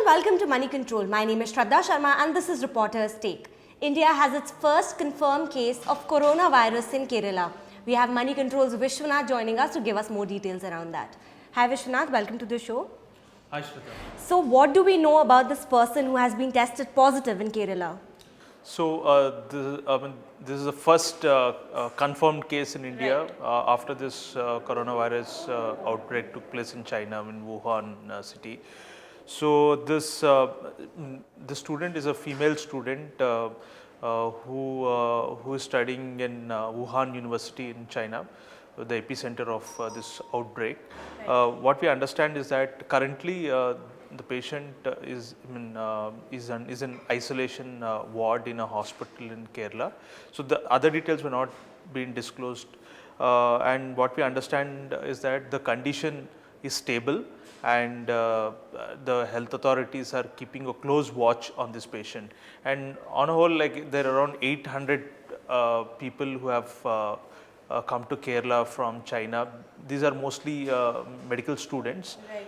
welcome to Moneycontrol. My name is Shraddha Sharma and this is Reporter's Take. India has its first confirmed case of coronavirus in Kerala. We have Moneycontrol's Vishwanath joining us to give us more details around that. Hi Vishwanath, welcome to the show. Hi Shraddha. So what do we know about this person who has been tested positive in Kerala? So this is the first confirmed case in India after this coronavirus outbreak took place in China, in Wuhan city. So this the student is a female student who is studying in Wuhan University in China, the epicenter of this outbreak. What we understand is that currently the patient is in isolation ward in a hospital in Kerala. So the other details were not being disclosed, and what we understand is that the condition is stable, and the health authorities are keeping a close watch on this patient. And on a whole, like, there are around 800 people who have come to Kerala from China. These are mostly medical students. Right.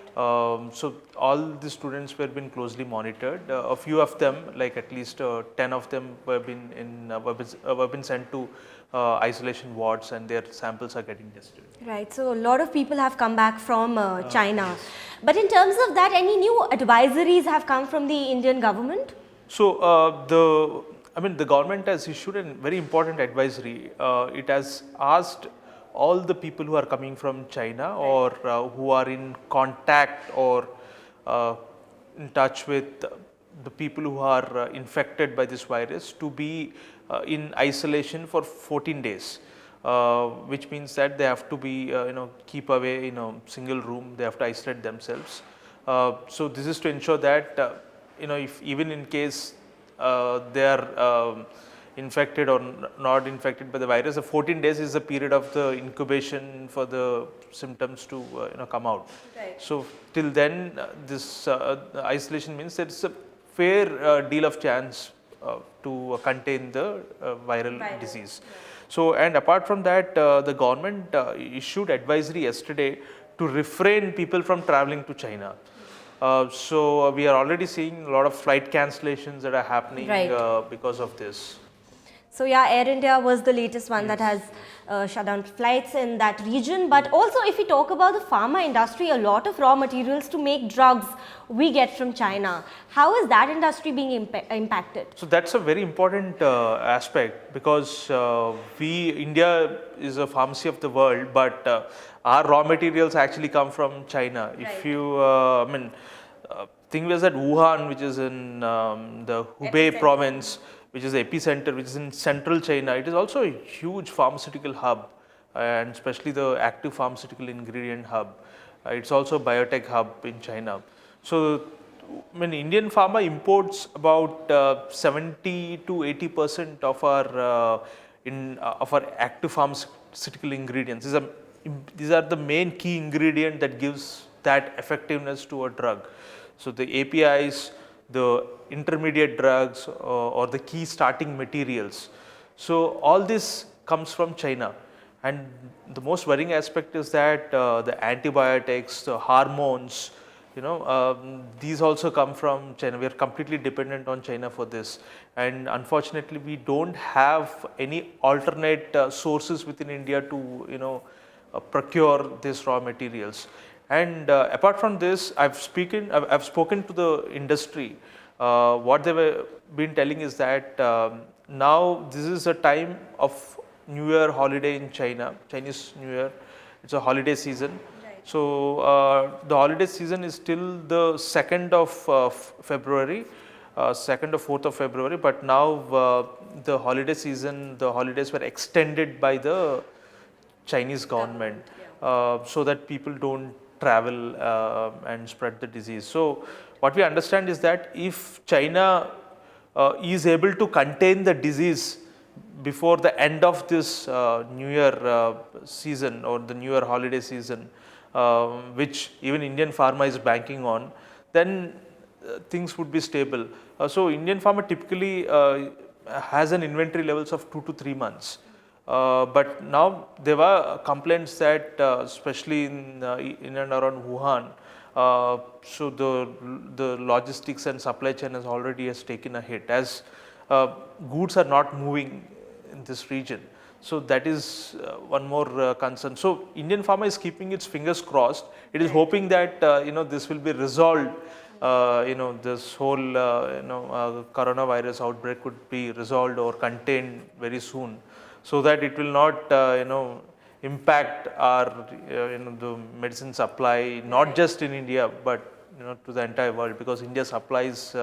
So all the students were being closely monitored. A few of them, like at least 10 of them, were been sent to isolation wards, and their samples are getting tested. Right, so a lot of people have come back from China. Yes. But in terms of that, any new advisories have come from the Indian government? So the government has issued a very important advisory. It has asked all the people who are coming from China or who are in contact or in touch with the people who are infected by this virus to be in isolation for 14 days, which means that they have to be keep away in a single room. They have to isolate themselves. So this is to ensure that if even in case they are infected or not infected by the virus, the 14 days is the period of the incubation for the symptoms to come out. Right. So till then, this isolation means there is a fair deal of chance to contain the viral disease. Yeah. So, and apart from that, the government issued advisory yesterday to refrain people from traveling to China. So we are already seeing a lot of flight cancellations that are happening because of this. So yeah, Air India was the latest one that has shut down flights in that region. But also, if we talk about the pharma industry, a lot of raw materials to make drugs we get from China. How is that industry being impacted? So that's a very important aspect, because India is a pharmacy of the world, but our raw materials actually come from China. Right. If you, thing was that Wuhan, which is in the Hubei province, which is the epicenter, which is in central China, it is also a huge pharmaceutical hub, and especially the active pharmaceutical ingredient hub. It's also a biotech hub in China. So, Indian pharma imports about 70 to 80% of our active pharmaceutical ingredients. These are the main key ingredient that gives that effectiveness to a drug. So the APIs, the intermediate drugs, or the key starting materials. So all this comes from China, and the most worrying aspect is that the antibiotics, the hormones, these also come from China. We are completely dependent on China for this, and unfortunately we don't have any alternate sources within India to procure these raw materials. And apart from this, I've spoken to the industry. What they were been telling is that now this is a time of New Year holiday in China, Chinese New Year. It's a holiday season. Right. So the holiday season is till the 2nd of February, 2nd or 4th of February. But now the holiday season, the holidays were extended by the Chinese government, so that people don't travel and spread the disease. So what we understand is that if China is able to contain the disease before the end of this New Year season or the New Year holiday season, which even Indian pharma is banking on, then things would be stable. So Indian pharma typically has an inventory levels of 2 to 3 months. But now there were complaints that especially in and around Wuhan, So the logistics and supply chain has taken a hit as goods are not moving in this region. So that is one more concern. So Indian pharma is keeping its fingers crossed. It is hoping that this will be resolved. This whole coronavirus outbreak could be resolved or contained very soon, so that it will not impact our the medicine supply, not just in India but to the entire world, because India supplies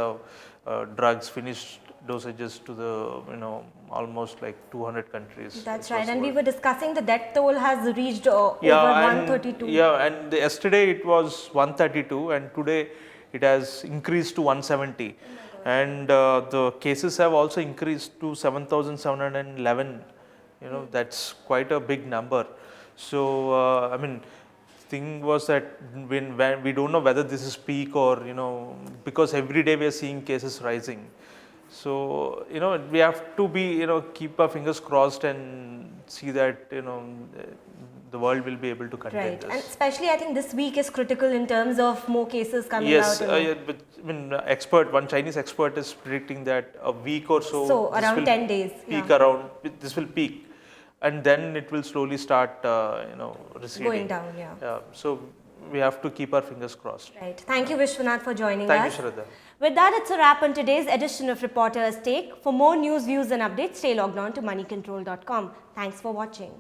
drugs, finished dosages to the almost like 200 countries. That's across right. the And we world. were discussing the death toll has reached over And 132. yesterday it was 132, and today it has increased to 170, and the cases have also increased to 7,711. That's quite a big number. So I mean, thing was that when we don't know whether this is peak or because every day we are seeing cases rising. So we have to be keep our fingers crossed and see that the world will be able to contain Right. this. And especially I think this week is critical in terms of more cases coming Yes, out. yeah, but I mean, one Chinese expert is predicting that a week or so, So this around will 10 days. peak Yeah. around. This will peak, and then it will slowly start, receding. Going down, yeah. So we have to keep our fingers crossed. Right. Thank you, Vishwanath, for joining Thank us. you, Shraddha. With that, it's a wrap on today's edition of Reporter's Take. For more news, views and updates, stay logged on to moneycontrol.com. Thanks for watching.